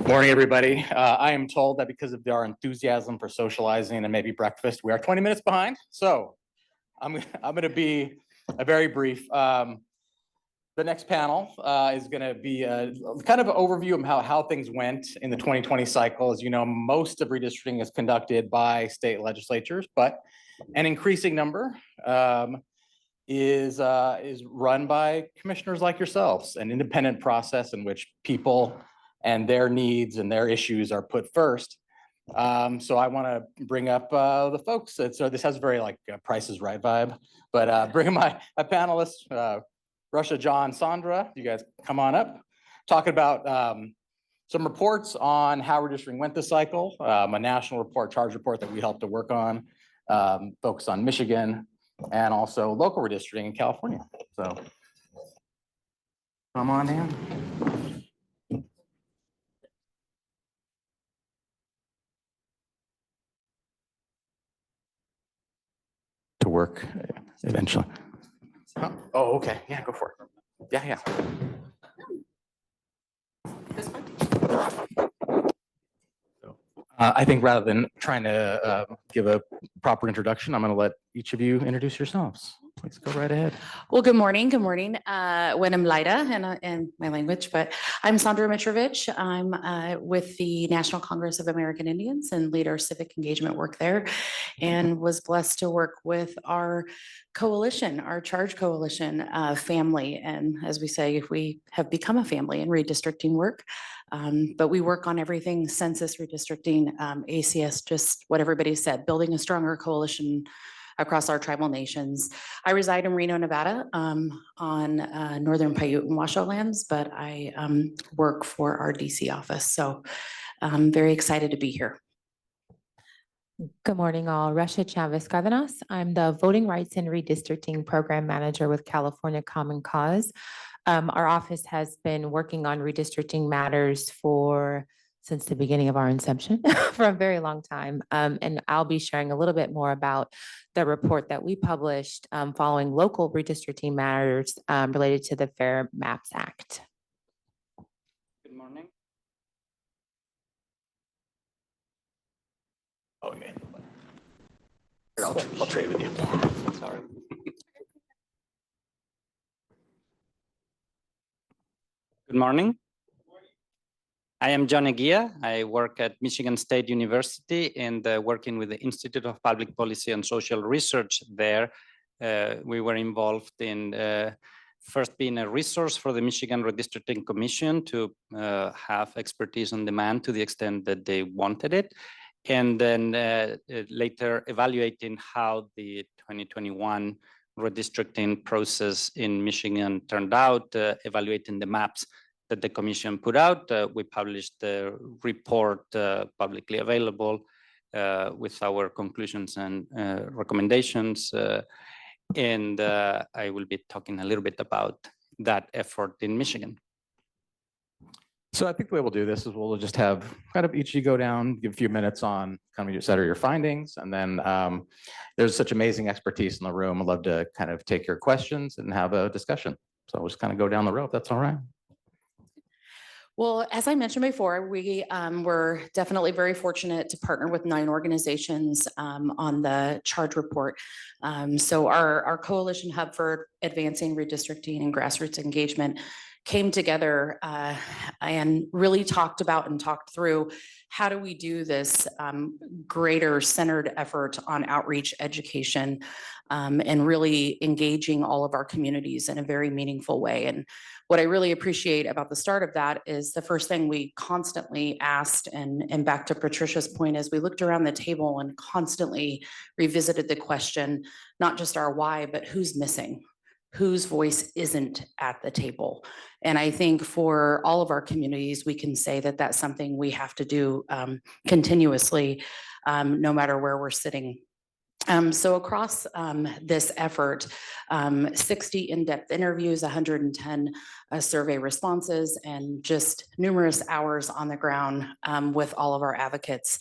Morning, everybody. I am told that because of our enthusiasm for socializing and maybe breakfast, we are 20 minutes behind. So I'm going to be very brief. The next panel is going to be kind of an overview of how things went in the 2020 cycle. As you know, most of redistricting is conducted by state legislatures, but an increasing number is run by commissioners like yourselves, an independent process in which people and their needs and their issues are put first. So I want to bring up the folks. So this has very like Price is Right vibe, but bring my panelists, Russia, John, Sandra, you guys come on up, talk about some reports on how redistricting went this cycle, a national report, charge report that we helped to work on, focus on Michigan, and also local redistricting in California. So come on in. To work eventually. Oh, okay. Yeah, go for it. Yeah. This one? I think rather than trying to give a proper introduction, I'm going to let each of you introduce yourselves. Please go right ahead. Well, good morning. Good morning. When I'm Lida in my language, but I'm Sandra Mitrovich. I'm with the National Congress of American Indians and lead our civic engagement work there, and was blessed to work with our coalition, our Charge Coalition family. And as we say, we have become a family in redistricting work. But we work on everything census redistricting, ACS, just what everybody said, building a stronger coalition across our tribal nations. I reside in Reno, Nevada, on northern Paiute and Washoe lands, but I work for our DC office. So I'm very excited to be here. Good morning, all. Russia Chavez Cardenas. I'm the Voting Rights and Redistricting Program Manager with California Common Cause. Our office has been working on redistricting matters since the beginning of our inception for a very long time. And I'll be sharing a little bit more about the report that we published following local redistricting matters related to the Fair Maps Act. Good morning. Oh, yeah. I'll trade with you. Yeah. Sorry. Good morning. I am John Eguia. I work at Michigan State University and working with the Institute of Public Policy and Social Research there. We were involved in first being a resource for the Michigan Redistricting Commission to have expertise on demand to the extent that they wanted it. And then later evaluating how the 2021 redistricting process in Michigan turned out, evaluating the maps that the commission put out. We published the report publicly available with our conclusions and recommendations. And I will be talking a little bit about that effort in Michigan. So I think the way we'll do this is we'll just have kind of each of you go down, give a few minutes on kind of your findings, and then there's such amazing expertise in the room. I'd love to kind of take your questions and have a discussion. So we'll just kind of go down the road, if that's all right. Well, as I mentioned before, we were definitely very fortunate to partner with 9 organizations on the charge report. So our Coalition Hub for Advancing Redistricting and Grassroots Engagement came together and really talked about and talked through how do we do this greater centered effort on outreach, education, and really engaging all of our communities in a very meaningful way. And what I really appreciate about the start of that is the first thing we constantly asked, and back to Patricia's point, is we looked around the table and constantly revisited the question, not just our why, but who's missing, whose voice isn't at the table. And I think for all of our communities, we can say that that's something we have to do continuously, no matter where we're sitting. So across this effort, 60 in-depth interviews, 110 survey responses, and just numerous hours on the ground with all of our advocates,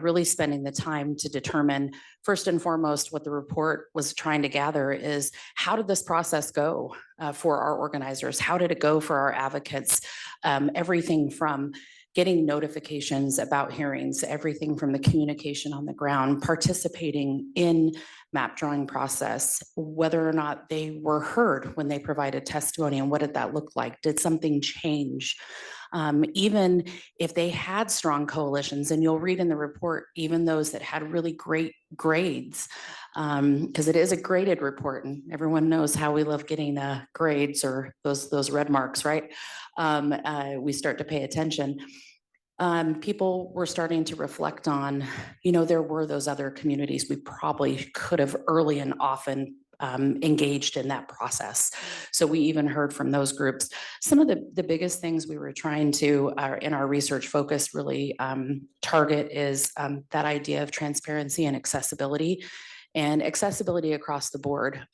really spending the time to determine, first and foremost, what the report was trying to gather is how did this process go for our organizers? How did it go for our advocates? Everything from getting notifications about hearings, everything from the communication on the ground, participating in map drawing process, whether or not they were heard when they provided testimony, and what did that look like? Did something change? Even if they had strong coalitions, and you'll read in the report, even those that had really great grades, because it is a graded report, and everyone knows how we love getting grades or those red marks, right? We start to pay attention. People were starting to reflect on, there were those other communities we probably could have early and often engaged in that process. So we even heard from those groups. Some of the biggest things we were trying to, in our research focus, really target is that idea of transparency and accessibility, and accessibility across the board.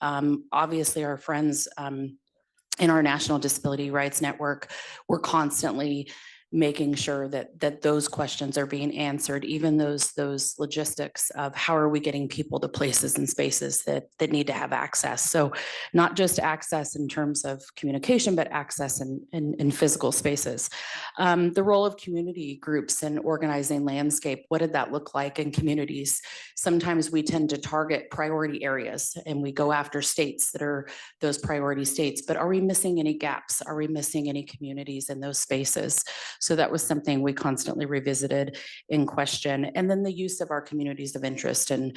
Obviously, our friends in our National Disability Rights Network, we're constantly making sure that those questions are being answered, even those logistics of how are we getting people to places and spaces that need to have access. So not just access in terms of communication, but access in physical spaces. The role of community groups in organizing landscape, what did that look like in communities? Sometimes we tend to target priority areas and we go after states that are those priority states, but are we missing any gaps? Are we missing any communities in those spaces? So that was something we constantly revisited in question. And then the use of our communities of interest. And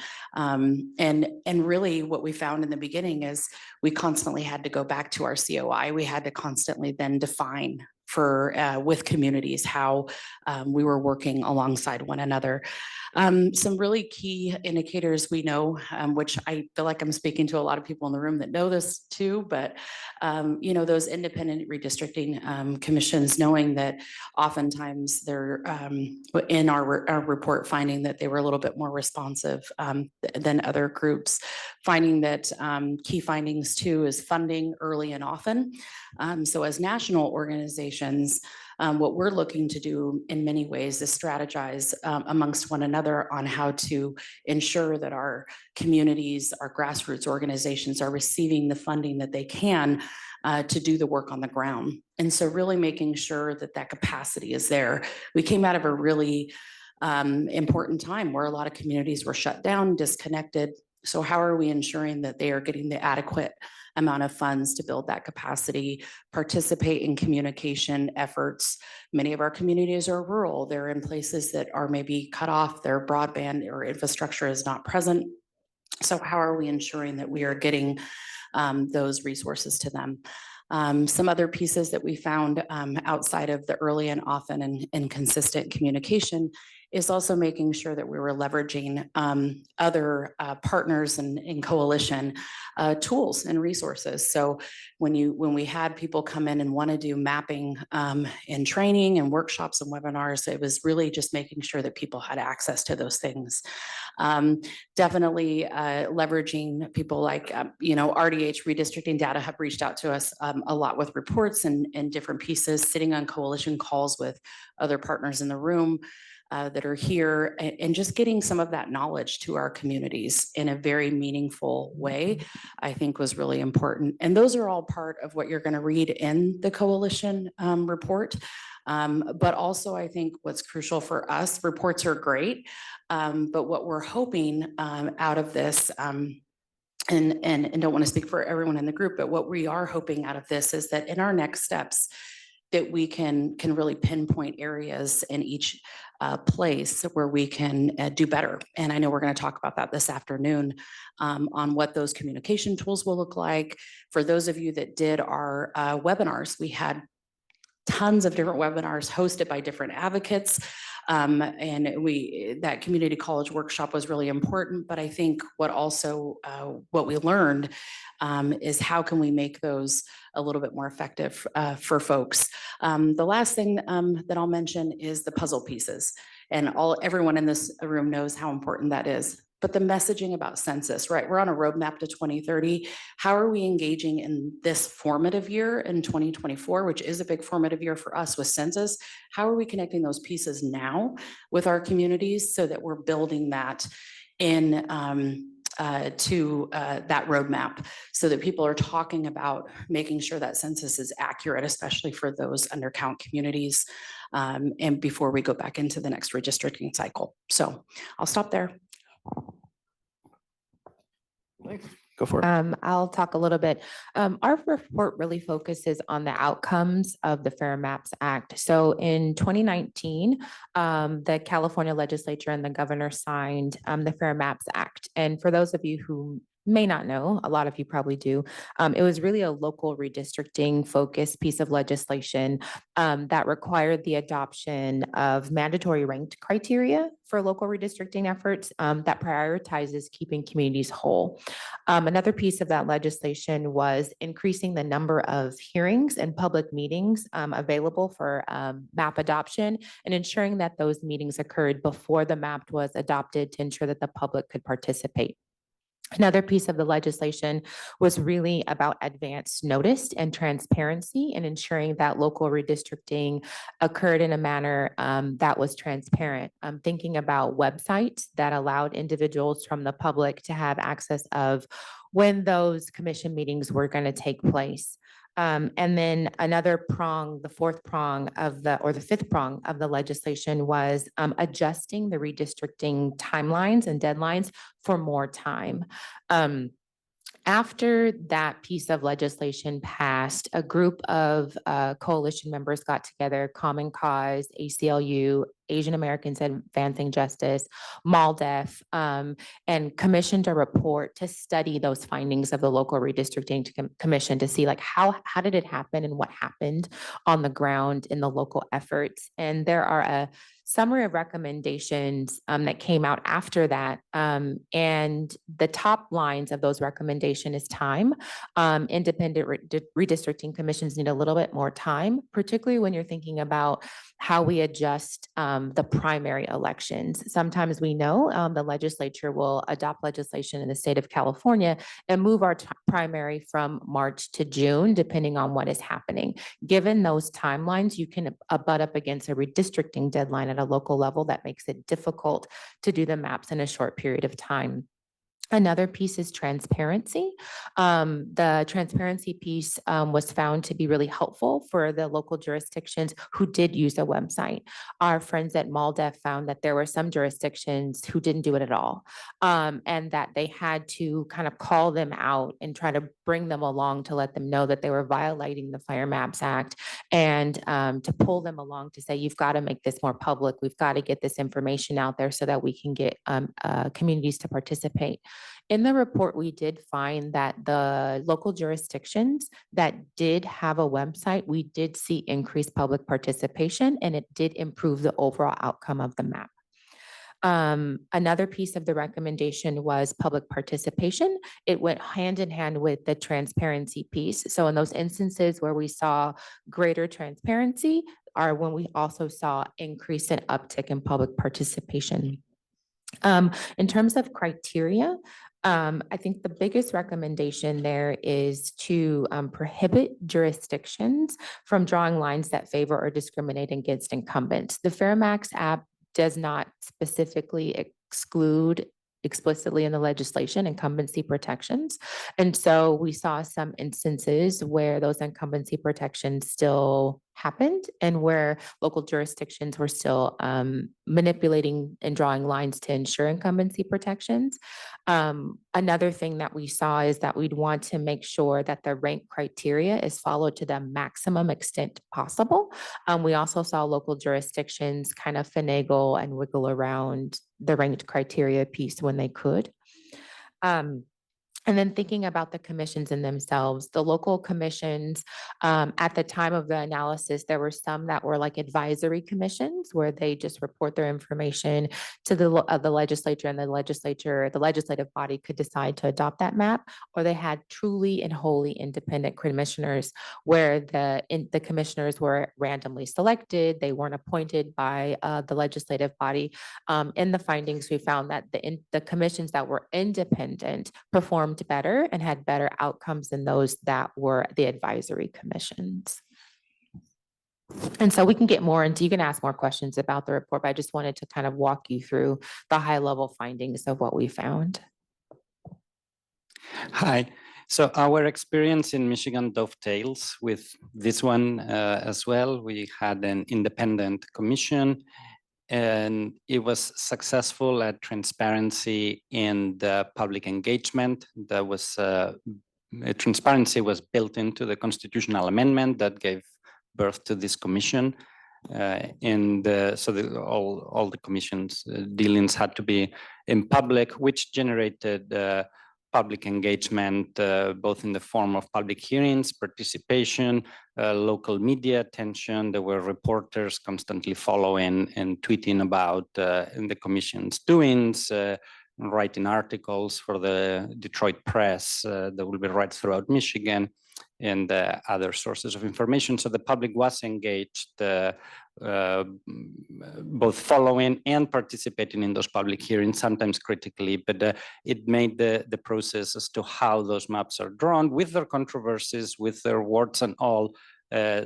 really what we found in the beginning is we constantly had to go back to our COI. We had to constantly then define with communities how we were working alongside one another. Some really key indicators we know, which I feel like I'm speaking to a lot of people in the room that know this too, but those independent redistricting commissions, knowing that oftentimes they're in our report finding that they were a little bit more responsive than other groups, finding that key findings too is funding early and often. So as national organizations, what we're looking to do in many ways is strategize amongst one another on how to ensure that our communities, our grassroots organizations are receiving the funding that they can to do the work on the ground. And so really making sure that that capacity is there. We came out of a really important time where a lot of communities were shut down, disconnected. So how are we ensuring that they are getting the adequate amount of funds to build that capacity, participate in communication efforts? Many of our communities are rural. They're in places that are maybe cut off, their broadband or infrastructure is not present. So how are we ensuring that we are getting those resources to them? Some other pieces that we found outside of the early and often and consistent communication is also making sure that we were leveraging other partners and coalition tools and resources. So when we had people come in and want to do mapping and training and workshops and webinars, it was really just making sure that people had access to those things. Definitely leveraging people like, RDH, Redistricting Data Hub, reached out to us a lot with reports and different pieces, sitting on coalition calls with other partners in the room that are here, and just getting some of that knowledge to our communities in a very meaningful way, I think was really important. And those are all part of what you're going to read in the coalition report. But also I think what's crucial for us, reports are great, but what we're hoping out of this, and don't want to speak for everyone in the group, but what we are hoping out of this is that in our next steps, that we can really pinpoint areas in each place where we can do better. And I know we're going to talk about that this afternoon on what those communication tools will look like. For those of you that did our webinars, we had tons of different webinars hosted by different advocates. And that community college workshop was really important, but I think what we learned is how can we make those a little bit more effective for folks. The last thing that I'll mention is the puzzle pieces, and everyone in this room knows how important that is. But the messaging about census, right? We're on a roadmap to 2030. How are we engaging in this formative year in 2024, which is a big formative year for us with census? How are we connecting those pieces now with our communities so that we're building that in to that roadmap so that people are talking about making sure that census is accurate, especially for those undercount communities. And before we go back into the next redistricting cycle. So I'll stop there. Thanks. Go for it. I'll talk a little bit. Our report really focuses on the outcomes of the Fair Maps Act. So in 2019, the California legislature and the governor signed the Fair Maps Act. And for those of you who may not know, a lot of you probably do, it was really a local redistricting focused piece of legislation that required the adoption of mandatory ranked criteria for local redistricting efforts that prioritizes keeping communities whole. Another piece of that legislation was increasing the number of hearings and public meetings available for map adoption and ensuring that those meetings occurred before the map was adopted to ensure that the public could participate. Another piece of the legislation was really about advance notice and transparency and ensuring that local redistricting occurred in a manner that was transparent. Thinking about websites that allowed individuals from the public to have access of when those commission meetings were going to take place. And then another prong, the fourth prong of the fifth prong of the legislation was adjusting the redistricting timelines and deadlines for more time. After that piece of legislation passed, a group of coalition members got together, Common Cause, ACLU, Asian Americans Advancing Justice, MALDEF, and commissioned a report to study those findings of the local redistricting commission to see like how did it happen and what happened on the ground in the local efforts. And there are a summary of recommendations that came out after that. And the top lines of those recommendations is time. Independent redistricting commissions need a little bit more time, particularly when you're thinking about how we adjust the primary elections. Sometimes we know the legislature will adopt legislation in the state of California and move our primary from March to June, depending on what is happening. Given those timelines, you can butt up against a redistricting deadline at a local level that makes it difficult to do the maps in a short period of time. Another piece is transparency. The transparency piece was found to be really helpful for the local jurisdictions who did use a website. Our friends at MALDEF found that there were some jurisdictions who didn't do it at all, and that they had to kind of call them out and try to bring them along to let them know that they were violating the Fair Maps Act, and to pull them along to say, you've got to make this more public. We've got to get this information out there so that we can get communities to participate. In the report, we did find that the local jurisdictions that did have a website, we did see increased public participation, and it did improve the overall outcome of the map. Another piece of the recommendation was public participation. It went hand in hand with the transparency piece. So in those instances where we saw greater transparency are when we also saw increase in uptick in public participation. In terms of criteria, I think the biggest recommendation there is to prohibit jurisdictions from drawing lines that favor or discriminate against incumbents. The Fair Maps Act does not specifically exclude explicitly in the legislation incumbency protections. And so we saw some instances where those incumbency protections still happened and where local jurisdictions were still manipulating and drawing lines to ensure incumbency protections. Another thing that we saw is that we'd want to make sure that the rank criteria is followed to the maximum extent possible. We also saw local jurisdictions kind of finagle and wiggle around the ranked criteria piece when they could. And then thinking about the commissions in themselves, the local commissions, at the time of the analysis, there were some that were like advisory commissions where they just report their information to the legislature, and the legislative body could decide to adopt that map, or they had truly and wholly independent commissioners where the commissioners were randomly selected. They weren't appointed by the legislative body. In the findings, we found that the commissions that were independent performed better and had better outcomes than those that were the advisory commissions. And so we can get more into, you can ask more questions about the report, but I just wanted to kind of walk you through the high level findings of what we found. Hi. So our experience in Michigan dovetails with this one as well. We had an independent commission, and it was successful at transparency and public engagement. That was transparency was built into the constitutional amendment that gave birth to this commission. All the commission's dealings had to be in public, which generated public engagement, both in the form of public hearings, participation, local media attention. There were reporters constantly following and tweeting about in the commission's doings, writing articles for the Detroit Press that will be read throughout Michigan, and other sources of information. So the public was engaged, both following and participating in those public hearings, sometimes critically, but it made the process as to how those maps are drawn, with their controversies, with their warts and all,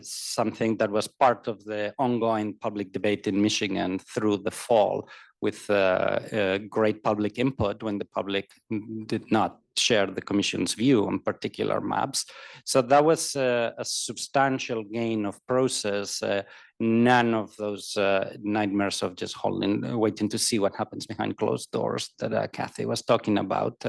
something that was part of the ongoing public debate in Michigan through the fall, with great public input when the public did not share the commission's view on particular maps. So that was a substantial gain of process. None of those nightmares of just waiting to see what happens behind closed doors that Kathy was talking about.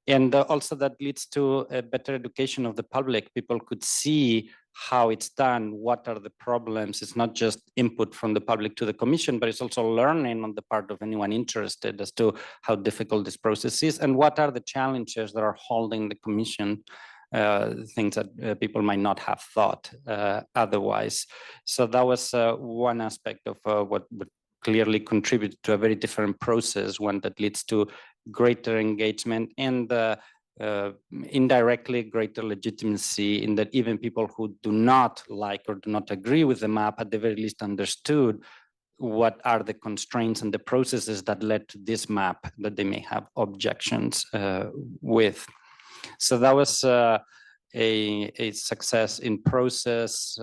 And also that leads to a better education of the public. People could see how it's done, what are the problems. It's not just input from the public to the commission, but it's also learning on the part of anyone interested as to how difficult this process is and what are the challenges that are holding the commission, things that people might not have thought otherwise. So that was one aspect of what would clearly contribute to a very different process, one that leads to greater engagement and indirectly greater legitimacy, in that even people who do not like or do not agree with the map at the very least understood what are the constraints and the processes that led to this map that they may have objections with. So that was a success in process,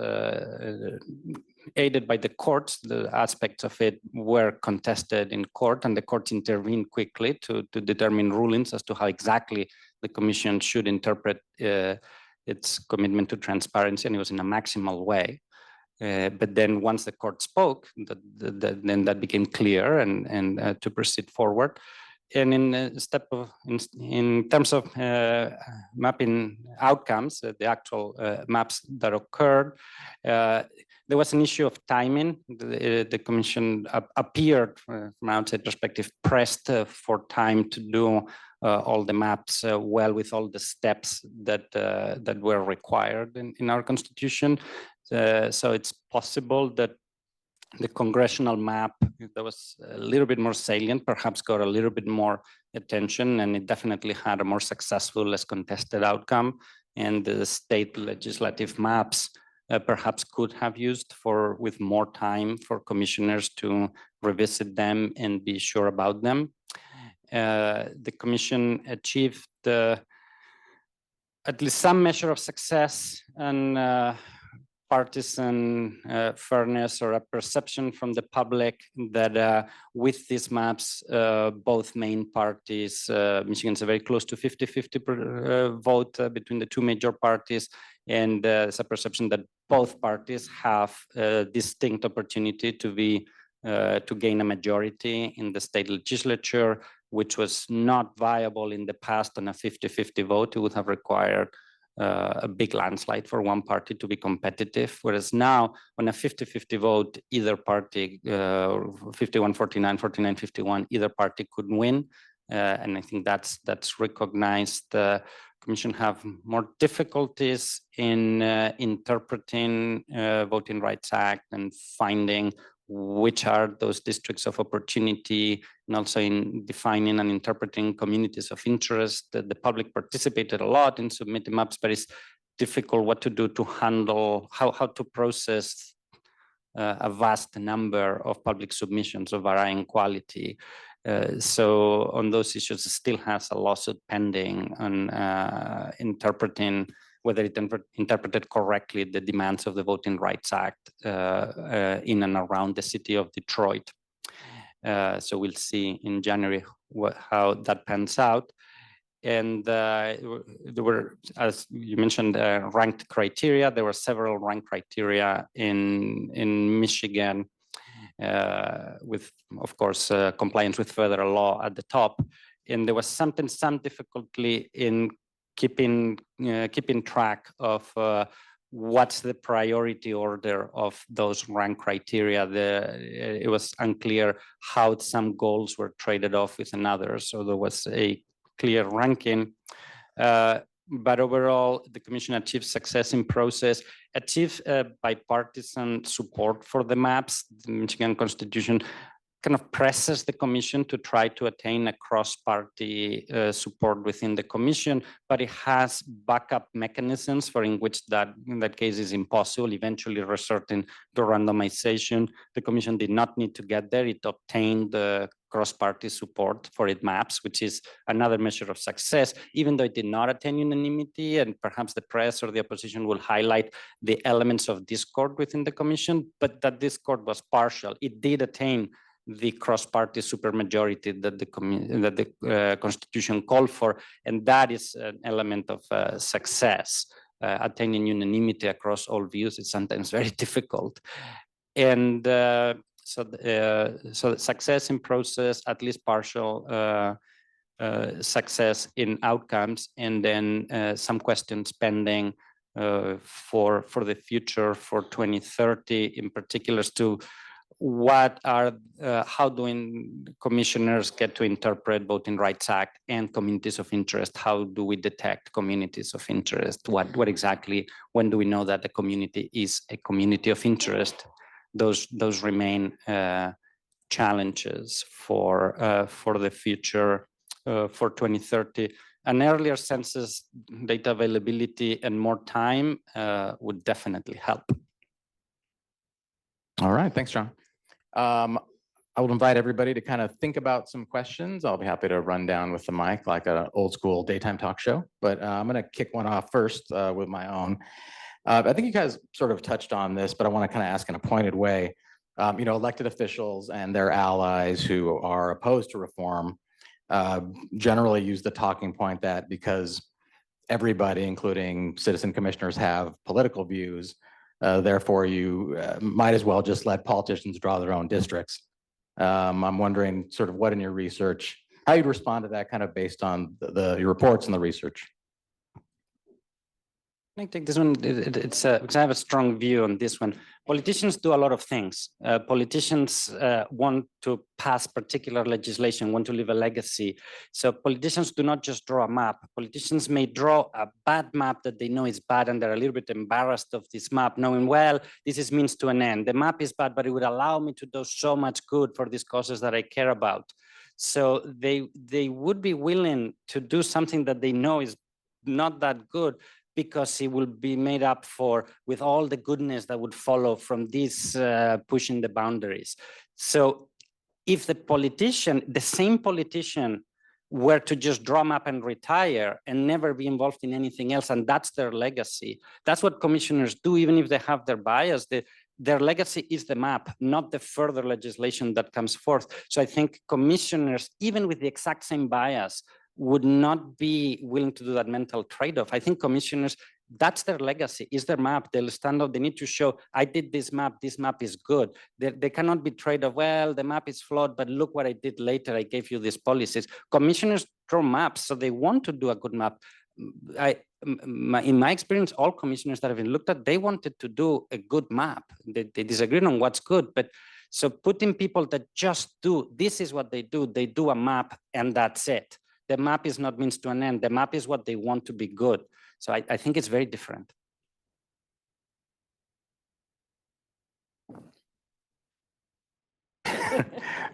aided by the courts. The aspects of it were contested in court, and the courts intervened quickly to determine rulings as to how exactly the commission should interpret its commitment to transparency, and it was in a maximal way. But then once the court spoke, then that became clear and to proceed forward. And in terms of mapping outcomes, the actual maps that occurred, there was an issue of timing. The commission appeared, from an outside perspective, pressed for time to do all the maps well, with all the steps that were required in our constitution. So it's possible that the congressional map that was a little bit more salient perhaps got a little bit more attention, and it definitely had a more successful, less contested outcome. And the state legislative maps perhaps could have used with more time for commissioners to revisit them and be sure about them. The commission achieved at least some measure of success and partisan fairness, or a perception from the public that with these maps, both main parties, Michigan's very close to 50-50 vote between the two major parties, and it's a perception that both parties have a distinct opportunity to gain a majority in the state legislature, which was not viable in the past on a 50-50 vote. It would have required a big landslide for one party to be competitive, whereas now on a 50-50 vote, either party, 51-49, 49-51, either party could win. And I think that's recognized. The commission have more difficulties in interpreting Voting Rights Act and finding which are those districts of opportunity, and also in defining and interpreting communities of interest. The public participated a lot in submitting maps, but it's difficult what to do to handle, how to process a vast number of public submissions of varying quality. So on those issues, it still has a lawsuit pending on interpreting whether it interpreted correctly the demands of the Voting Rights Act in and around the city of Detroit. So we'll see in January how that pans out. And there were, as you mentioned, ranked criteria. There were several ranked criteria in Michigan, with, of course, compliance with federal law at the top. And there was some difficulty in keeping track of what's the priority order of those rank criteria. It was unclear how some goals were traded off with another. So there was a clear ranking. But overall, the commission achieved success in process, achieved bipartisan support for the maps. The Michigan Constitution kind of presses the commission to try to attain a cross-party support within the commission, but it has backup mechanisms for in which that in that case is impossible, eventually resorting to randomization. The commission did not need to get there. It obtained the cross-party support for its maps, which is another measure of success, even though it did not attain unanimity, and perhaps the press or the opposition will highlight the elements of discord within the commission, but that discord was partial. It did attain the cross-party supermajority that the Constitution called for, and that is an element of success. Attaining unanimity across all views is sometimes very difficult, and so success in process, at least partial success in outcomes, and then some questions pending for the future for 2030, in particular as to what are, how do commissioners get to interpret Voting Rights Act and communities of interest? How do we detect communities of interest? What exactly, when do we know that the community is a community of interest? Those remain challenges for the future for 2030. An earlier census data availability and more time would definitely help. All right, thanks, John. I will invite everybody to kind of think about some questions. I'll be happy to run down with the mic like an old school daytime talk show, but I'm going to kick one off first with my own. I think you guys sort of touched on this, but I want to kind of ask in a pointed way. You know, elected officials and their allies who are opposed to reform generally use the talking point that because everybody, including citizen commissioners, have political views, therefore you might as well just let politicians draw their own districts. I'm wondering sort of what in your research, how you'd respond to that kind of based on your reports and the research. I take this one. Because I have a strong view on this one. Politicians do a lot of things. Politicians want to pass particular legislation, want to leave a legacy. So politicians do not just draw a map. Politicians may draw a bad map that they know is bad, and they're a little bit embarrassed of this map, knowing, well, this is means to an end. The map is bad, but it would allow me to do so much good for these causes that I care about. So they would be willing to do something that they know is not that good, because it will be made up for with all the goodness that would follow from this pushing the boundaries. So if the same politician were to just draw map and retire and never be involved in anything else, and that's their legacy, that's what commissioners do, even if they have their bias. Their legacy is the map, not the further legislation that comes forth. So I think commissioners, even with the exact same bias, would not be willing to do that mental trade-off. I think commissioners, that's their legacy, is their map. They'll stand up, they need to show, I did this map is good. They cannot be trade-off, well, the map is flawed, but look what I did later, I gave you these policies. Commissioners draw maps, so they want to do a good map. In my experience, all commissioners that have been looked at, they wanted to do a good map. They disagreed on what's good, but so putting people that just do, this is what they do a map and that's it. The map is not means to an end. The map is what they want to be good. So I think it's very different.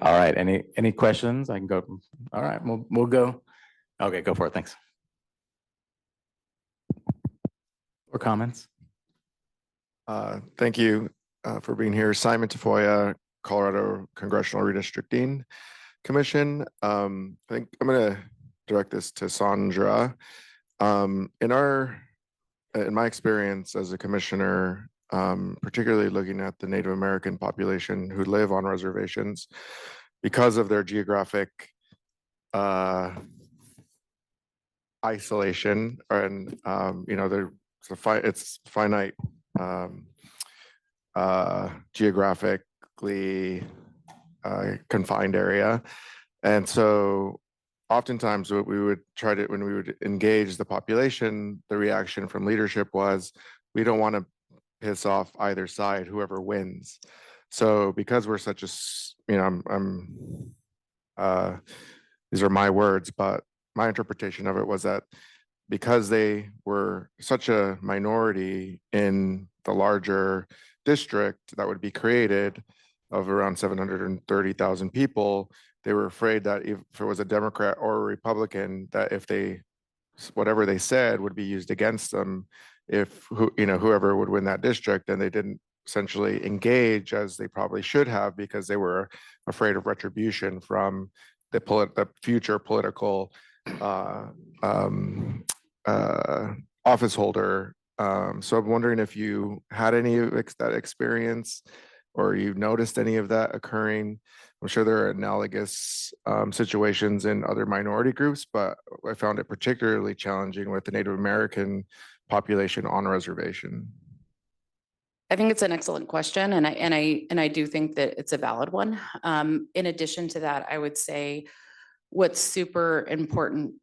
All right, any questions? I can go. All right, we'll go. Okay, go for it, thanks. Or comments? Thank you for being here. Simon Tafoya, Colorado Congressional Redistricting Commission. I think I'm going to direct this to Sandra. In my experience as a commissioner, particularly looking at the Native American population who live on reservations, because of their geographic isolation and, it's finite geographically confined area. And so oftentimes what we would try to, when we would engage the population, the reaction from leadership was, we don't want to piss off either side, whoever wins. So because we're such a, these are my words, but my interpretation of it was that because they were such a minority in the larger district that would be created of around 730,000 people, they were afraid that if it was a Democrat or a Republican, that if they, whatever they said would be used against them, if whoever would win that district, and they didn't essentially engage as they probably should have, because they were afraid of retribution from the future political office holder. So I'm wondering if you had any of that experience, or you've noticed any of that occurring. I'm sure there are analogous situations in other minority groups, but I found it particularly challenging with the Native American population on reservation. I think it's an excellent question, and I do think that it's a valid one. In addition to that, I would say what's super important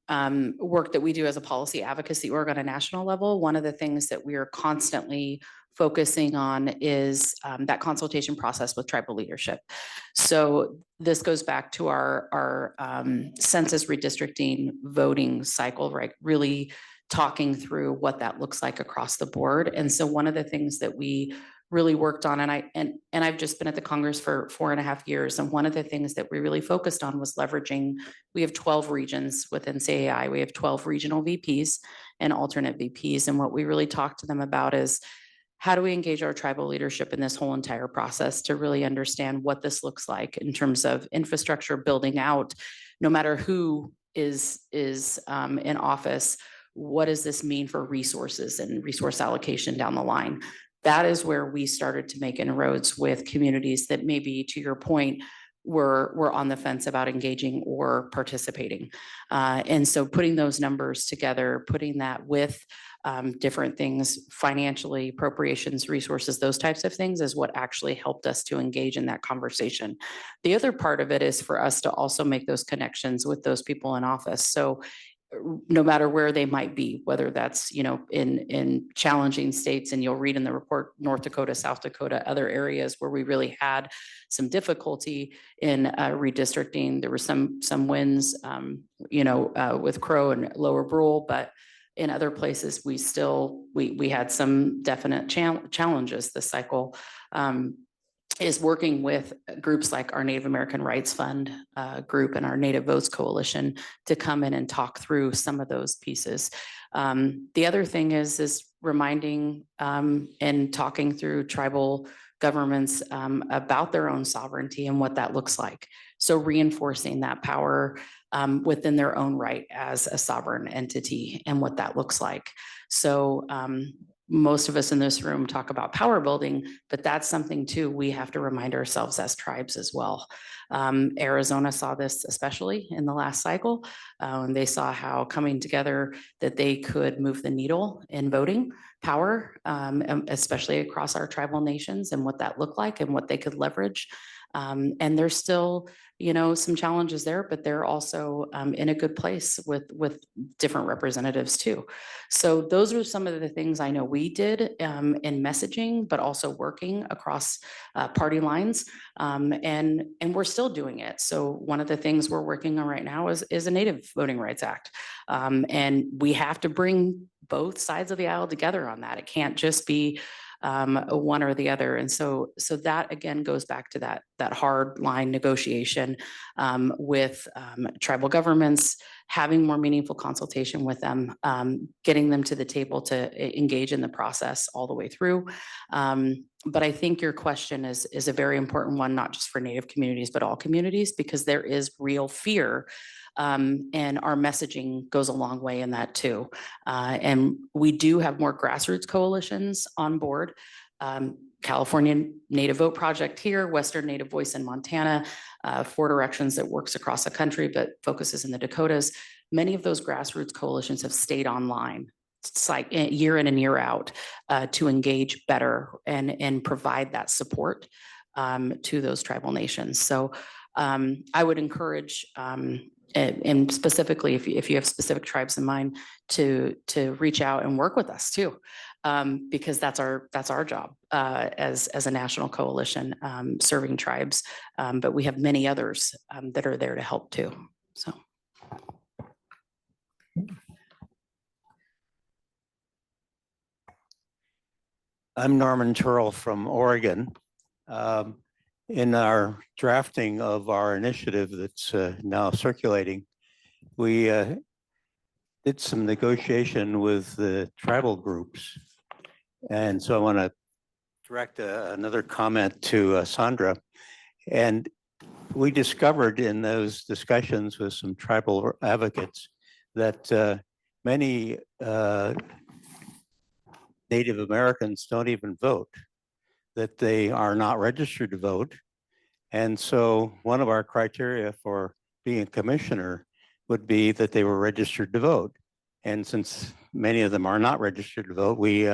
work that we do as a policy advocacy org on a national level. One of the things that we are constantly focusing on is that consultation process with tribal leadership. So this goes back to our census redistricting voting cycle, right? Really talking through what that looks like across the board. And so one of the things that we really worked on, and I've just been at the Congress for 4.5 years, and one of the things that we really focused on was leveraging, we have 12 regions within CAI, we have 12 regional VPs and alternate VPs, and what we really talked to them about is, how do we engage our tribal leadership in this whole entire process to really understand what this looks like in terms of infrastructure building out, no matter who is in office, what does this mean for resources and resource allocation down the line? That is where we started to make inroads with communities that maybe, to your point, were on the fence about engaging or participating. And so putting those numbers together, putting that with different things, financially, appropriations, resources, those types of things is what actually helped us to engage in that conversation. The other part of it is for us to also make those connections with those people in office. So no matter where they might be, whether that's, in challenging states, and you'll read in the report, North Dakota, South Dakota, other areas where we really had some difficulty in redistricting. There were some wins, with Crow and Lower Brule, but in other places, we had some definite challenges this cycle. Is working with groups like our Native American Rights Fund group and our Native Votes Coalition to come in and talk through some of those pieces. The other thing is reminding and talking through tribal governments about their own sovereignty and what that looks like. So reinforcing that power within their own right as a sovereign entity and what that looks like. So most of us in this room talk about power building, but that's something too we have to remind ourselves as tribes as well. Arizona saw this especially in the last cycle. They saw how coming together that they could move the needle in voting power, especially across our tribal nations, and what that looked like and what they could leverage. And there's still, some challenges there, but they're also in a good place with different representatives too. So those are some of the things I know we did in messaging, but also working across party lines. And we're still doing it. So one of the things we're working on right now is a Native Voting Rights Act. And we have to bring both sides of the aisle together on that. It can't just be one or the other. And so that again goes back to that hard line negotiation with tribal governments, having more meaningful consultation with them, getting them to the table to engage in the process all the way through. But I think your question is a very important one, not just for Native communities, but all communities, because there is real fear. And our messaging goes a long way in that too. And we do have more grassroots coalitions on board. California Native Vote Project here, Western Native Voice in Montana, 4 Directions that works across the country, but focuses in the Dakotas. many of those grassroots coalitions have stayed online. It's like year in and year out to engage better and provide that support to those tribal nations. So I would encourage, and specifically if you have specific tribes in mind, to reach out and work with us too, because that's our job as a national coalition serving tribes. But we have many others that are there to help too. So. I'm Norman Turrell from Oregon. In our drafting of our initiative that's now circulating, we did some negotiation with the tribal groups. And so I want to direct another comment to Sandra. And we discovered in those discussions with some tribal advocates that many Native Americans don't even vote, that they are not registered to vote. And so one of our criteria for being a commissioner would be that they were registered to vote. And since many of them are not registered to vote, we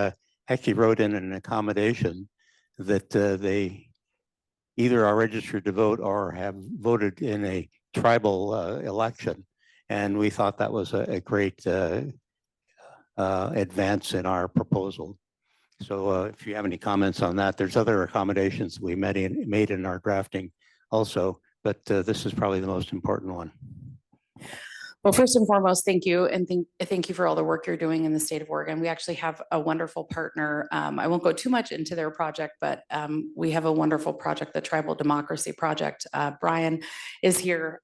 actually wrote in an accommodation that they either are registered to vote or have voted in a tribal election. And we thought that was a great advance in our proposal. So if you have any comments on that, there's other accommodations we made in our drafting also, but this is probably the most important one. Well, first and foremost, thank you. And thank you for all the work you're doing in the state of Oregon. We actually have a wonderful partner. I won't go too much into their project, but we have a wonderful project, the Tribal Democracy Project. Brian is here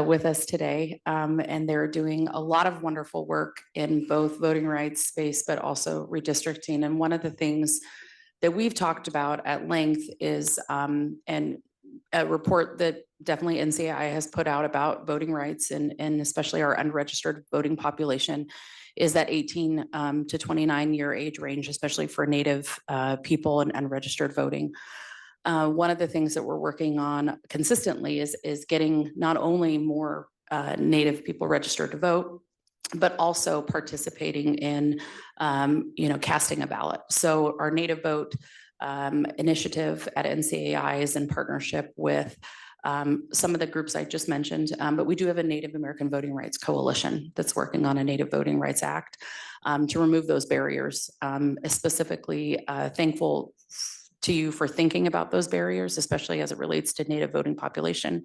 with us today, and they're doing a lot of wonderful work in both voting rights space, but also redistricting. And one of the things that we've talked about at length is, and a report that definitely NCAI has put out about voting rights and especially our unregistered voting population is that 18 to 29 year age range, especially for Native people and unregistered voting. One of the things that we're working on consistently is getting not only more Native people registered to vote, but also participating in, casting a ballot. So our Native Vote initiative at NCAI is in partnership with some of the groups I just mentioned, but we do have a Native American Voting Rights Coalition that's working on a Native Voting Rights Act to remove those barriers. Specifically, thankful to you for thinking about those barriers, especially as it relates to Native voting population,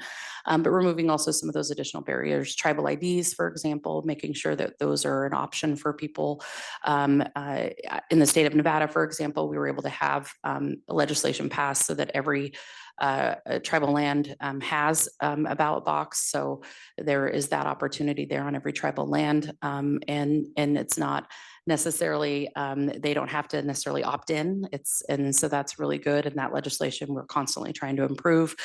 but removing also some of those additional barriers, tribal IDs, for example, making sure that those are an option for people. In the state of Nevada, for example, we were able to have legislation passed so that every tribal land has a ballot box. So there is that opportunity there on every tribal land. And it's not necessarily, they don't have to necessarily opt in. And so that's really good. And that legislation we're constantly trying to improve.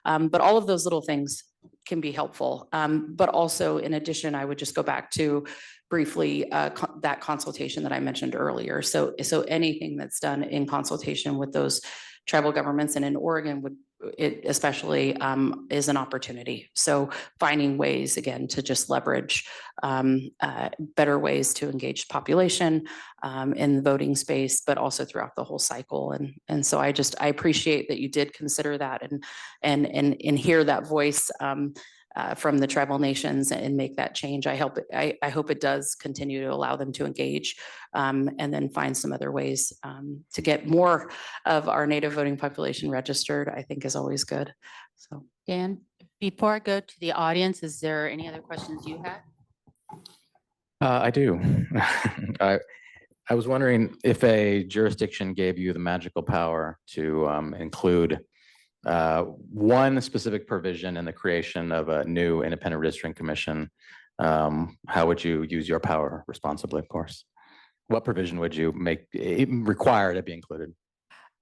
But all of those little things can be helpful. But also in addition, I would just go back to briefly that consultation that I mentioned earlier. So anything that's done in consultation with those tribal governments and in Oregon would it especially is an opportunity. So finding ways again to just leverage better ways to engage population in the voting space, but also throughout the whole cycle. And so I appreciate that you did consider that and hear that voice from the tribal nations and make that change. I hope it does continue to allow them to engage and then find some other ways to get more of our Native voting population registered, I think is always good. So Dan, before I go to the audience, is there any other questions you had? I do. I was wondering if a jurisdiction gave you the magical power to include one specific provision in the creation of a new independent redistricting commission, how would you use your power responsibly, of course? What provision would you require to be included?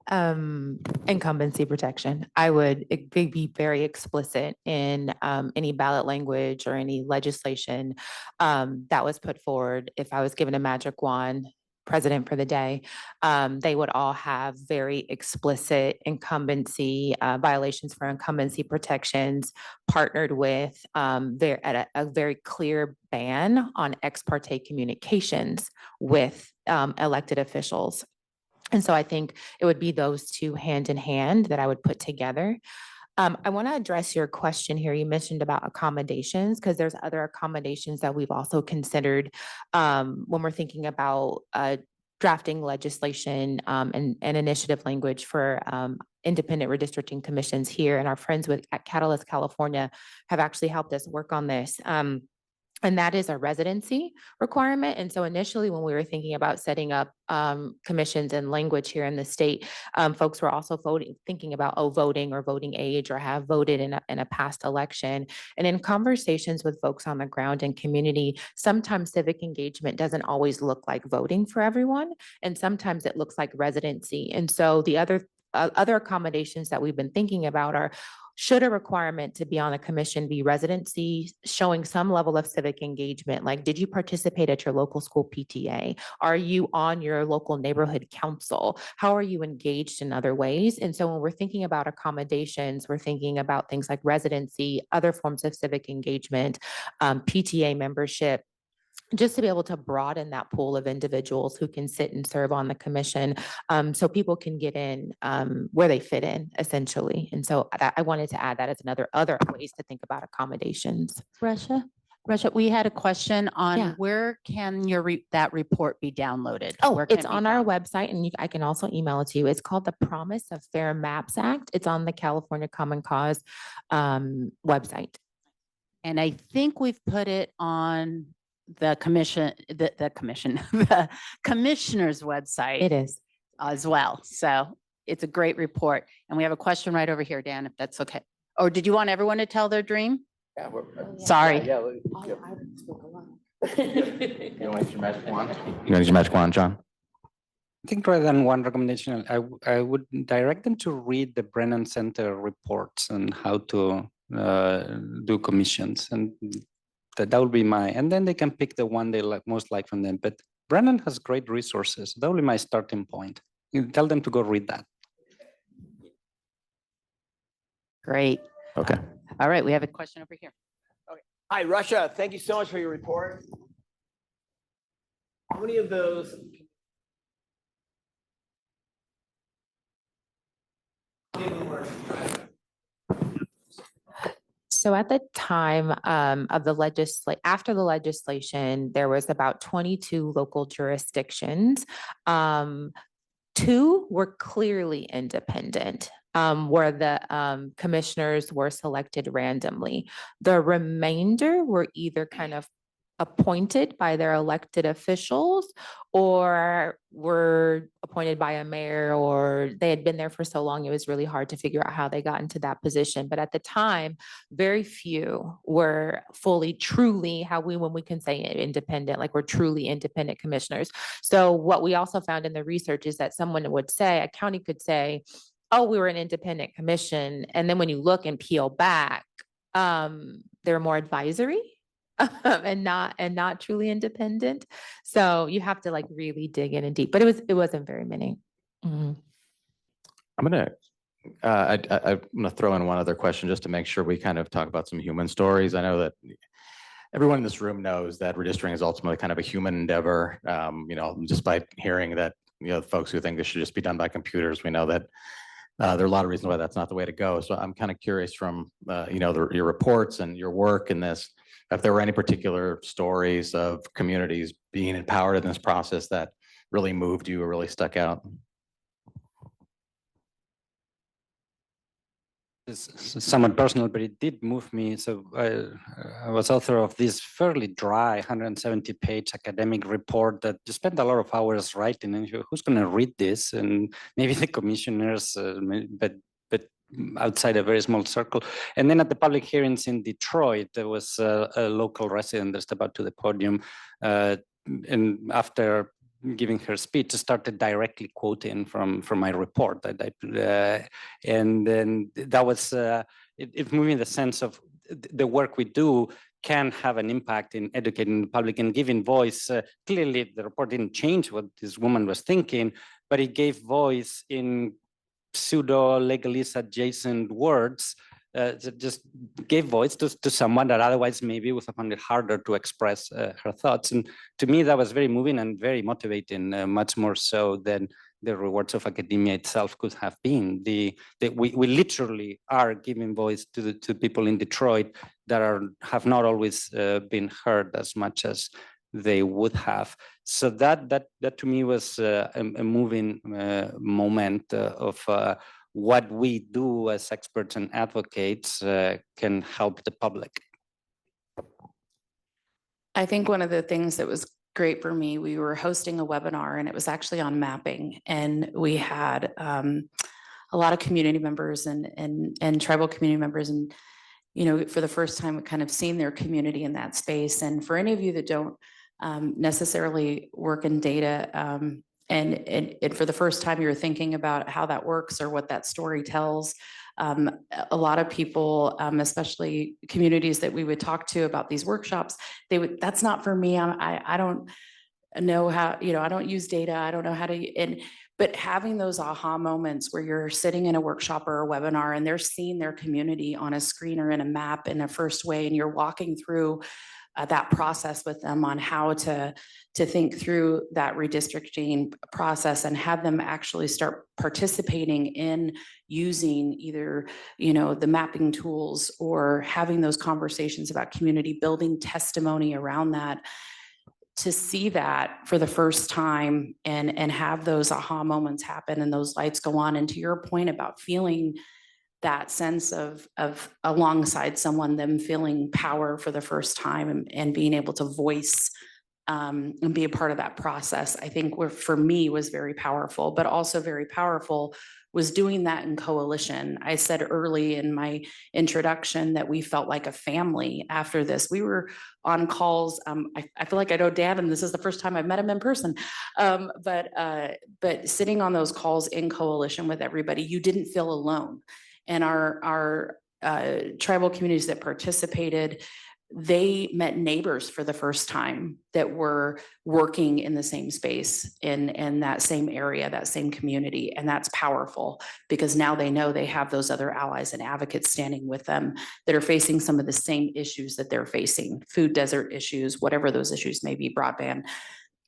Incumbency protection. I would be very explicit in any ballot language or any legislation that was put forward. If I was given a magic wand, president for the day, they would all have very explicit incumbency violations for incumbency protections, partnered with a very clear ban on ex parte communications with elected officials. And so I think it would be those two hand in hand that I would put together. I want to address your question here. You mentioned about accommodations, because there's other accommodations that we've also considered when we're thinking about drafting legislation and initiative language for independent redistricting commissions here. And our friends at Catalyst California have actually helped us work on this. And that is a residency requirement. And so initially, when we were thinking about setting up commissions and language here in the state, folks were also thinking about, voting or voting age, or have voted in a past election. And in conversations with folks on the ground and community, sometimes civic engagement doesn't always look like voting for everyone. And sometimes it looks like residency. And so the other accommodations that we've been thinking about are, should a requirement to be on a commission be residency, showing some level of civic engagement? Like, did you participate at your local school PTA? Are you on your local neighborhood council? How are you engaged in other ways? And so when we're thinking about accommodations, we're thinking about things like residency, other forms of civic engagement, PTA membership, just to be able to broaden that pool of individuals who can sit and serve on the commission, so people can get in where they fit in, essentially. And so I wanted to add that as other ways to think about accommodations. Russia, we had a question on Yeah. where can that report be downloaded? Oh, Where can it's it be on our found? website, and I can also email it to you. It's called the Promise of Fair Maps Act. It's on the California Common Cause website. And I think we've put it on the commissioner's website. It is. As well. So it's a great report. And we have a question right over here, Dan, if that's okay. Or did you want everyone to tell their dream? Yeah, Sorry. You want to use your magic wand? You want to use your magic wand, John? I think rather than one recommendation, I would direct them to read the Brennan Center reports and how to do commissions, and that would be and then they can pick the one they most like from them. But Brennan has great resources. That will be my starting point. You tell them to go read that. Great. Okay. All right, we have a question over here. Hi, Russia. Thank you so much for your report. How many of those? So at the time of after the legislation, there was about 22 local jurisdictions. 2 were clearly independent, where the commissioners were selected randomly. The remainder were either kind of appointed by their elected officials, or were appointed by a mayor, or they had been there for so long it was really hard to figure out how they got into that position. But at the time, very few were truly when we can say independent, like we're truly independent commissioners. So what we also found in the research is that a county could say, oh, we were an independent commission. And then when you look and peel back, they're more advisory. and not truly independent. So you have to really dig in and deep, but it wasn't very many. Mm-hmm. I'm gonna throw in one other question just to make sure we kind of talk about some human stories. I know that everyone in this room knows that redistricting is ultimately kind of a human endeavor. Despite hearing that, folks who think this should just be done by computers, we know that there are a lot of reasons why that's not the way to go. So I'm kind of curious from, your reports and your work in this, if there were any particular stories of communities being empowered in this process that really moved you or really stuck out. It's somewhat personal, but it did move me. So I was author of this fairly dry 170-page academic report that you spent a lot of hours writing, and who's going to read this? And maybe the commissioners, but outside a very small circle. And then at the public hearings in Detroit, there was a local resident that stepped out to the podium, and after giving her speech, started directly quoting from my report. And then that was it moved me in the sense of the work we do can have an impact in educating the public and giving voice. Clearly, the report didn't change what this woman was thinking, but it gave voice in pseudo-legalist adjacent words, that just gave voice to someone that otherwise maybe would have found it harder to express her thoughts. And to me, that was very moving and very motivating, much more so than the rewards of academia itself could have been. We literally are giving voice to people in Detroit that have not always been heard as much as they would have. So that to me was a moving moment of what we do as experts and advocates can help the public. I think one of the things that was great for me, we were hosting a webinar and it was actually on mapping, and we had a lot of community members and tribal community members, and for the first time, we kind of seen their community in that space. And for any of you that don't necessarily work in data, and for the first time you're thinking about how that works or what that story tells, a lot of people, especially communities that we would talk to about these workshops, that's not for me. I don't know how, I don't use data. I don't know how to, but having those aha moments where you're sitting in a workshop or a webinar and they're seeing their community on a screen or in a map in a first way, and you're walking through that process with them on how to think through that redistricting process and have them actually start participating in using either, the mapping tools or having those conversations about community building testimony around that. To see that for the first time and have those aha moments happen and those lights go on. And to your point about feeling that sense of alongside someone, them feeling power for the first time and being able to voice and be a part of that process, I think for me was very powerful, but also very powerful was doing that in coalition. I said early in my introduction that we felt like a family after this. We were on calls. I feel like I know Dan, and this is the first time I've met him in person. But sitting on those calls in coalition with everybody, you didn't feel alone. And our tribal communities that participated, they met neighbors for the first time that were working in the same space in that same area, that same community. And that's powerful because now they know they have those other allies and advocates standing with them that are facing some of the same issues that they're facing, food desert issues, whatever those issues may be, broadband.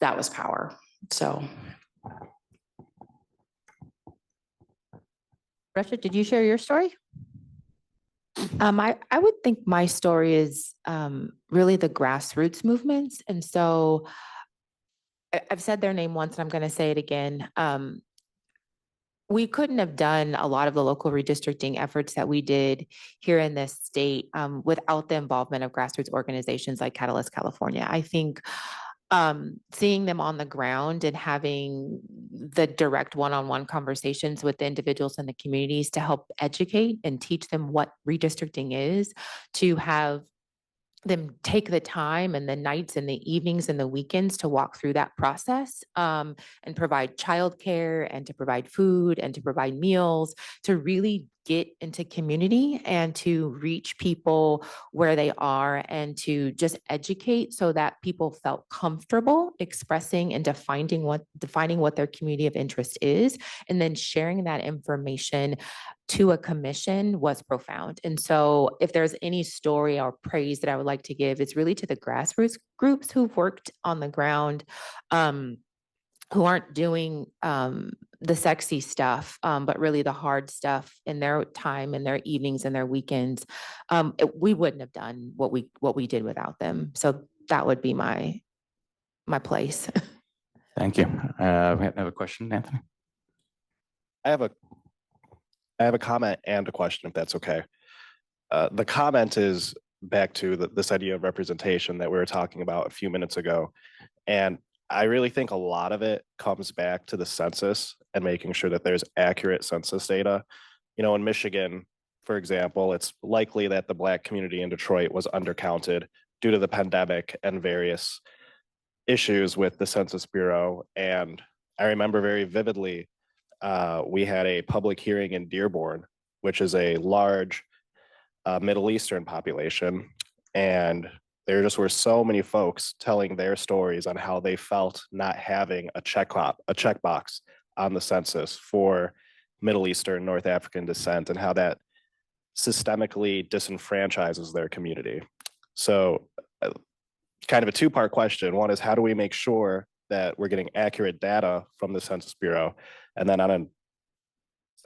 That was power. So. Russia, did you share your story? I would think my story is really the grassroots movements. And so I've said their name once and I'm going to say it again. We couldn't have done a lot of the local redistricting efforts that we did here in this state without the involvement of grassroots organizations like Catalyst California. I think seeing them on the ground and having the direct one-on-one conversations with the individuals in the communities to help educate and teach them what redistricting is, to have them take the time and the nights and the evenings and the weekends to walk through that process and provide childcare and to provide food and to provide meals, to really get into community and to reach people where they are and to just educate so that people felt comfortable expressing and defining what their community of interest is, and then sharing that information to a commission was profound. And so if there's any story or praise that I would like to give, it's really to the grassroots groups who've worked on the ground, who aren't doing the sexy stuff, but really the hard stuff in their time and their evenings and their weekends. We wouldn't have done what we did without them. So that would be my place. Thank you. We have a question, Anthony. I have a comment and a question, if that's okay. The comment is back to this idea of representation that we were talking about a few minutes ago. And I really think a lot of it comes back to the census and making sure that there's accurate census data. In Michigan, for example, it's likely that the Black community in Detroit was undercounted due to the pandemic and various issues with the Census Bureau. And I remember very vividly, we had a public hearing in Dearborn, which is a large Middle Eastern population. And There just were so many folks telling their stories on how they felt not having a checkbox on the census for Middle Eastern, North African descent, and how that systemically disenfranchises their community. So kind of a two-part question. One is, how do we make sure that we're getting accurate data from the Census Bureau? And then on a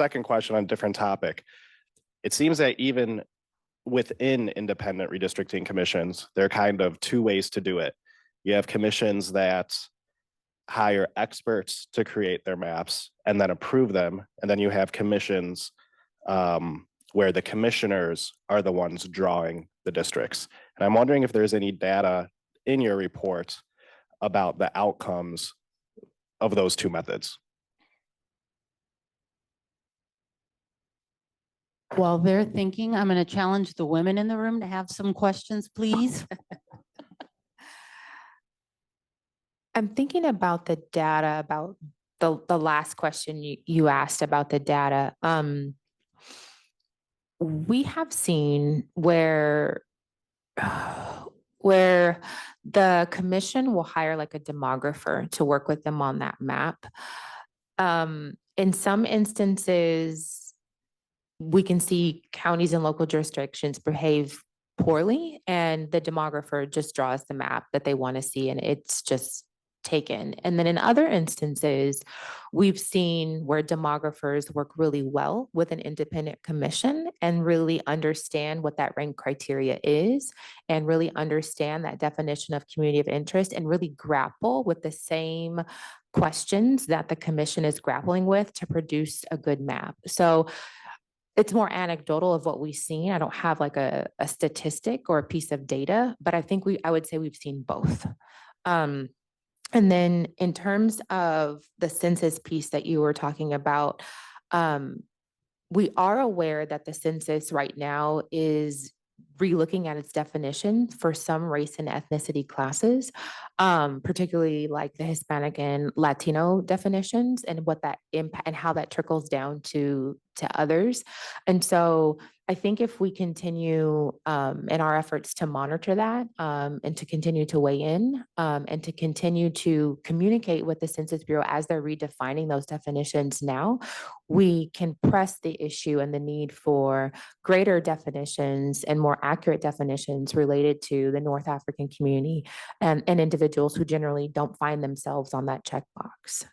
second question on a different topic, it seems that even within independent redistricting commissions, there are kind of two ways to do it. You have commissions that hire experts to create their maps and then approve them. And then you have commissions where the commissioners are the ones drawing the districts. And I'm wondering if there's any data in your report about the outcomes of those two methods. While they're thinking, I'm going to challenge the women in the room to have some questions, please. I'm thinking about the data, about the last question you asked about the data. We have seen where the commission will hire like a demographer to work with them on that map. In some instances, we can see counties and local jurisdictions behave poorly, and the demographer just draws the map that they want to see, and it's just taken. And then in other instances, we've seen where demographers work really well with an independent commission and really understand what that rank criteria is, and really understand that definition of community of interest, and really grapple with the same questions that the commission is grappling with to produce a good map. So it's more anecdotal of what we've seen. I don't have like a statistic or a piece of data, but I think I would say we've seen both. And then in terms of the census piece that you were talking about, we are aware that the census right now is relooking at its definition for some race and ethnicity classes, particularly like the Hispanic and Latino definitions, and what that impact and how that trickles down to others. And so I think if we continue in our efforts to monitor that, and to continue to weigh in, and to continue to communicate with the Census Bureau as they're redefining those definitions now, we can press the issue and the need for greater definitions and more accurate definitions related to the North African community and individuals who generally don't find themselves on that checkbox.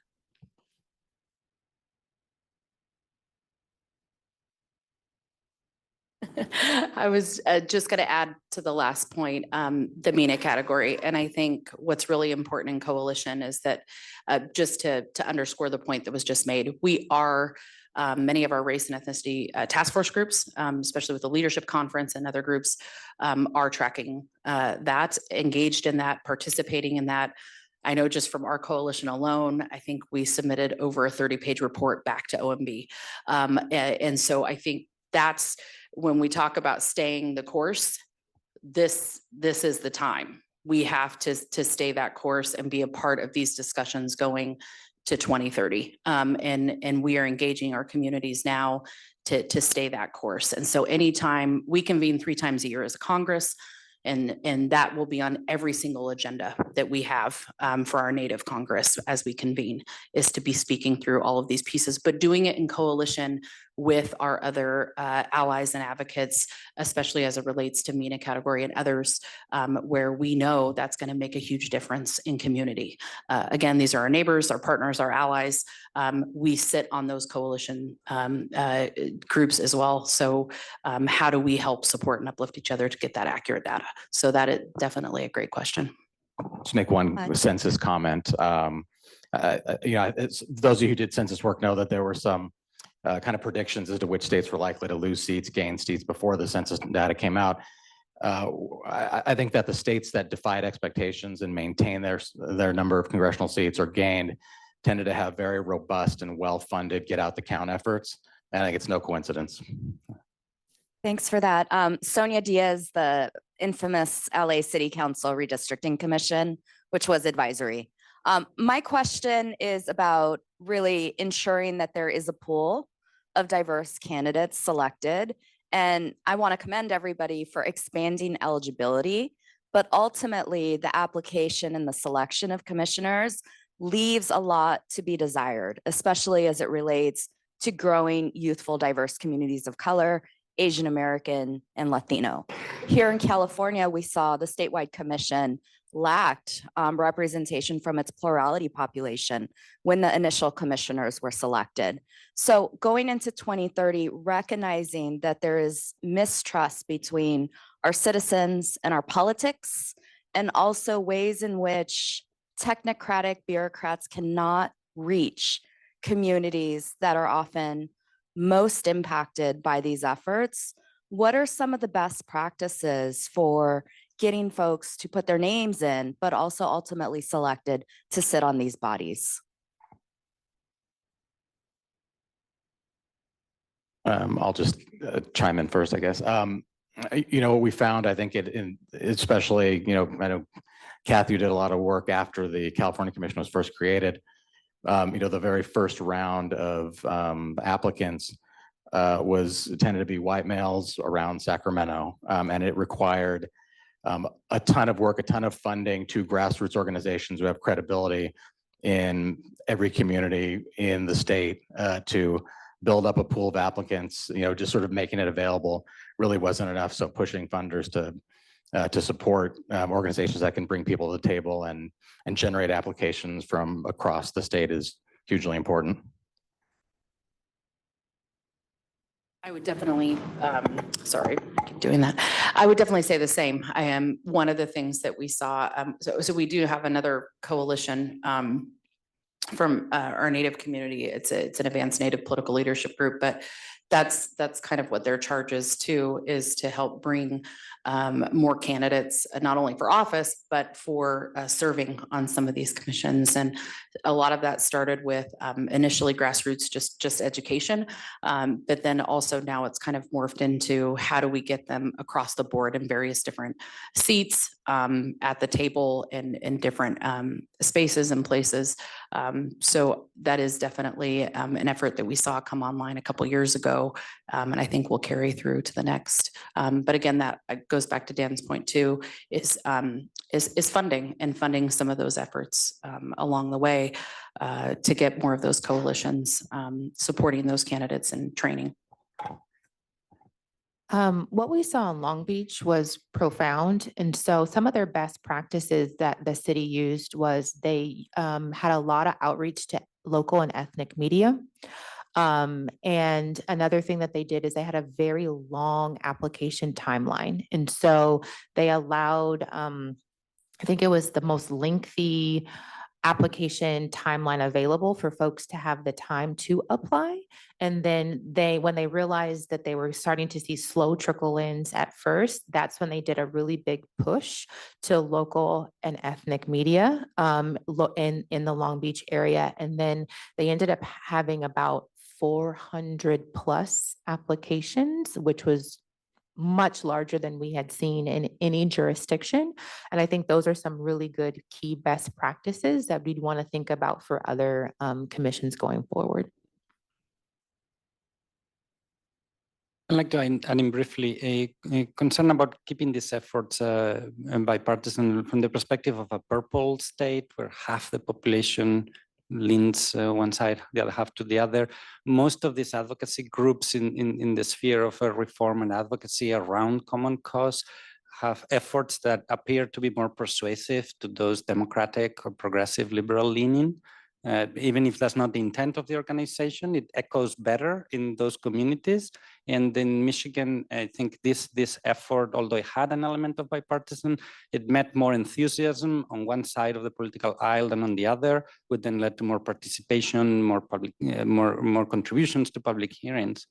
I was just going to add to the last point, the MENA category. And I think what's really important in coalition is that just to underscore the point that was just made, we are many of our race and ethnicity task force groups, especially with the leadership conference and other groups, are tracking that, engaged in that, participating in that. I know just from our coalition alone, I think we submitted over a 30-page report back to OMB. And so I think that's when we talk about staying the course, this is the time. We have to stay that course and be a part of these discussions going to 2030. And we are engaging our communities now to stay that course. And so anytime we convene 3 times a year as a Congress, and that will be on every single agenda that we have for our native Congress as we convene, is to be speaking through all of these pieces, but doing it in coalition with our other allies and advocates, especially as it relates to MENA category and others, where we know that's going to make a huge difference in community. Again, these are our neighbors, our partners, our allies. We sit on those coalition groups as well. So how do we help support and uplift each other to get that accurate data? So that is definitely a great question. Just make one census comment. Those of you who did census work know that there were some kind of predictions as to which states were likely to lose seats, gain seats before the census data came out. I think that the states that defied expectations and maintained their number of congressional seats or gained tended to have very robust and well-funded get out the count efforts. And I think it's no coincidence. Thanks for that. Sonia Diaz, the infamous LA City Council Redistricting Commission, which was advisory. My question is about really ensuring that there is a pool of diverse candidates selected. And I want to commend everybody for expanding eligibility But ultimately, the application and the selection of commissioners leaves a lot to be desired, especially as it relates to growing youthful, diverse communities of color, Asian American, and Latino. Here in California, we saw the statewide commission lacked representation from its plurality population when the initial commissioners were selected. So going into 2030, recognizing that there is mistrust between our citizens and our politics, and also ways in which technocratic bureaucrats cannot reach communities that are often most impacted by these efforts. What are some of the best practices for getting folks to put their names in, but also ultimately selected to sit on these bodies? I'll just chime in first, I guess. What we found, I think especially, I know Kathy did a lot of work after the California Commission was first created. The very first round of applicants tended to be white males around Sacramento, and it required a ton of work, a ton of funding to grassroots organizations who have credibility in every community in the state to build up a pool of applicants. Just sort of making it available really wasn't enough. So pushing funders to support organizations that can bring people to the table and generate applications from across the state is hugely important. I would definitely, sorry, I keep doing that. I would definitely say the same. I am one of the things that we saw. So we do have another coalition from our Native community. It's an advanced Native political leadership group, but that's kind of what their charge is too, is to help bring more candidates, not only for office, but for serving on some of these commissions. And a lot of that started with initially grassroots, just education. But then also now it's kind of morphed into how do we get them across the board in various different seats at the table and in different spaces and places. So that is definitely an effort that we saw come online a couple years ago. And I think will carry through to the next. But again, that goes back to Dan's point too, is funding and funding some of those efforts along the way to get more of those coalitions supporting those candidates and training. What we saw in Long Beach was profound. And so some of their best practices that the city used was they had a lot of outreach to local and ethnic media. And another thing that they did is they had a very long application timeline. And so they allowed, I think it was the most lengthy application timeline available for folks to have the time to apply. And then when they realized that they were starting to see slow trickle-ins at first, that's when they did a really big push to local and ethnic media in the Long Beach area. And then they ended up having about 400 plus applications, which was much larger than we had seen in any jurisdiction. And I think those are some really good key best practices that we'd want to think about for other commissions going forward. I'd like to add in briefly a concern about keeping these efforts bipartisan from the perspective of a purple state where half the population leans one side, the other half to the other. Most of these advocacy groups in the sphere of reform and advocacy around common cause have efforts that appear to be more persuasive to those democratic or progressive liberal leaning. Even if that's not the intent of the organization, it echoes better in those communities. And in Michigan, I think this effort, although it had an element of bipartisan, it met more enthusiasm on one side of the political aisle than on the other, which then led to more participation, more public, more contributions to public hearings.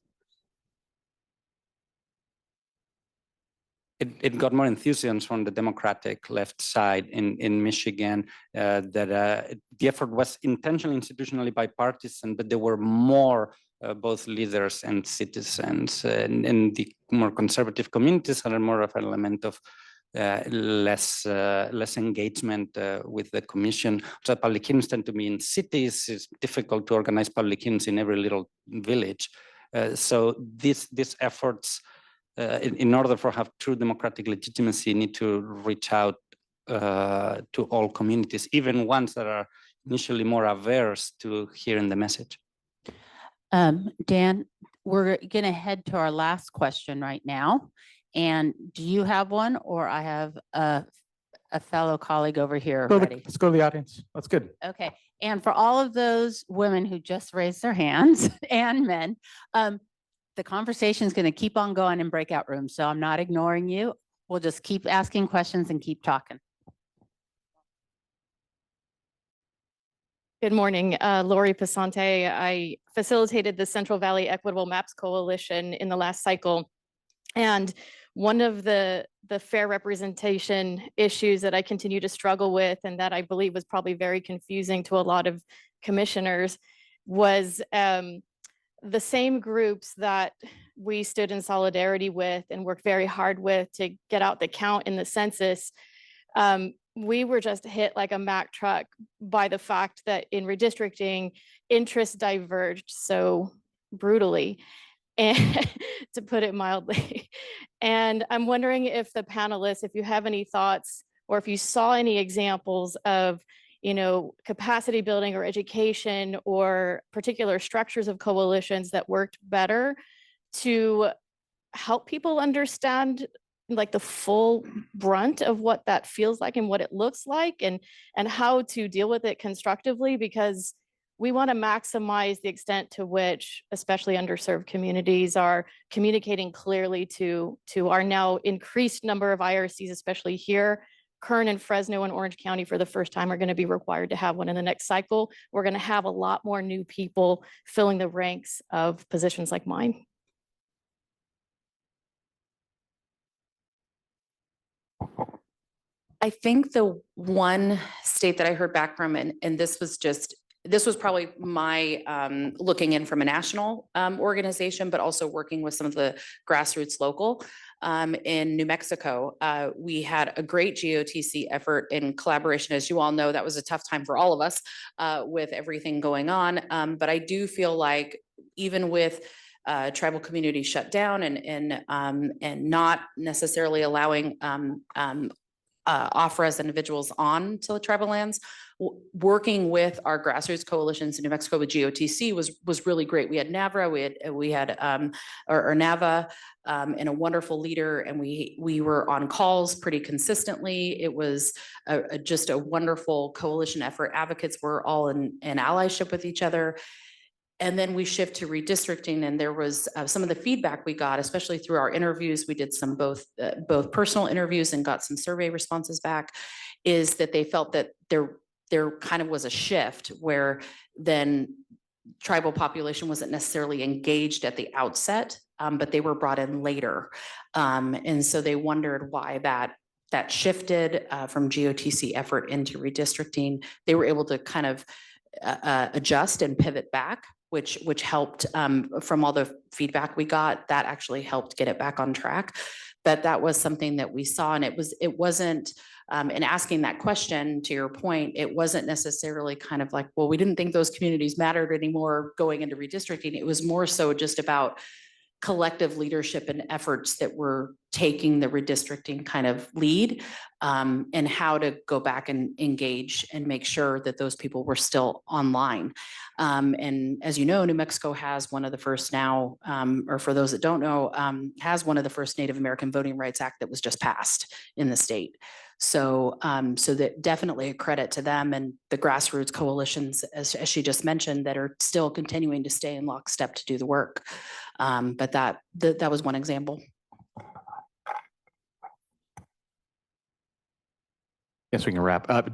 It got more enthusiasm from the Democratic left side in Michigan that the effort was intentionally institutionally bipartisan, but there were more both leaders and citizens, and the more conservative communities had more of an element of less engagement with the commission. So public hearings tend to be in cities. It's difficult to organize public hearings in every little village. So these efforts in order for have true democratic legitimacy, need to reach out to all communities, even ones that are initially more averse to hearing the message. Dan, we're going to head to our last question right now. And do you have one, or I have a fellow colleague over here ready? Let's go to the audience. That's good. Okay. And for all of those women who just raised their hands and men, the conversation is going to keep on going in breakout rooms. So I'm not ignoring you. We'll just keep asking questions and keep talking. Good morning, Lori Pasante. I facilitated the Central Valley Equitable Maps Coalition in the last cycle. And one of the fair representation issues that I continue to struggle with, and that I believe was probably very confusing to a lot of commissioners, was the same groups that we stood in solidarity with and worked very hard with to get out the count in the census. We were just hit like a Mack truck by the fact that in redistricting, interests diverged so brutally, and to put it mildly. And I'm wondering if the panelists, if you have any thoughts, or if you saw any examples of, capacity building or education or particular structures of coalitions that worked better to help people understand like the full brunt of what that feels like and what it looks like, and how to deal with it constructively, because we want to maximize the extent to which especially underserved communities are communicating clearly to our now increased number of IRCs, especially here. Kern and Fresno and Orange County for the first time are going to be required to have one in the next cycle. We're going to have a lot more new people filling the ranks of positions like mine. I think the one state that I heard back from, and this was probably my looking in from a national organization, but also working with some of the grassroots local in New Mexico. We had a great GOTC effort in collaboration. As you all know, that was a tough time for all of us with everything going on. But I do feel like even with tribal communities shut down and not necessarily allowing off-res individuals on to the tribal lands, working with our grassroots coalitions in New Mexico with GOTC was really great. We had NAVRA, we had NAVA, and a wonderful leader, and we were on calls pretty consistently. It was just a wonderful coalition effort. Advocates were all in allyship with each other. And then we shift to redistricting, and there was some of the feedback we got, especially through our interviews. We did some both personal interviews and got some survey responses back, is that they felt that there kind of was a shift where then tribal population wasn't necessarily engaged at the outset, but they were brought in later. And so they wondered why that shifted from GOTC effort into redistricting. They were able to kind of adjust and pivot back, which helped from all the feedback we got, that actually helped get it back on track. But that was something that we saw, and it wasn't, in asking that question, to your point, it wasn't necessarily kind of like, well, we didn't think those communities mattered anymore going into redistricting. It was more so just about collective leadership and efforts that were taking the redistricting kind of lead, and how to go back and engage and make sure that those people were still online. And as you know, New Mexico has one of the first now, or for those that don't know, has one of the first Native American Voting Rights Act that was just passed in the state. So that definitely a credit to them and the grassroots coalitions, as she just mentioned, that are still continuing to stay in lockstep to do the work. But that was one example. Yes, we can wrap up.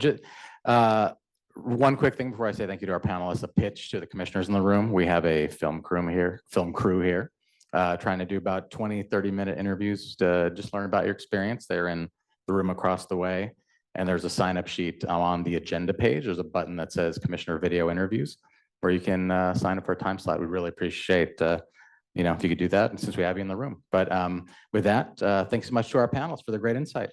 One quick thing before I say thank you to our panelists, a pitch to the commissioners in the room. We have a film crew here, trying to do about 20, 30-minute interviews to just learn about your experience. They're in the room across the way. And there's a sign-up sheet on the agenda page. There's a button that says Commissioner Video Interviews, where you can sign up for a time slot. We'd really appreciate if you could do that, and since we have you in the room. But with that, thanks so much to our panelists for the great insight.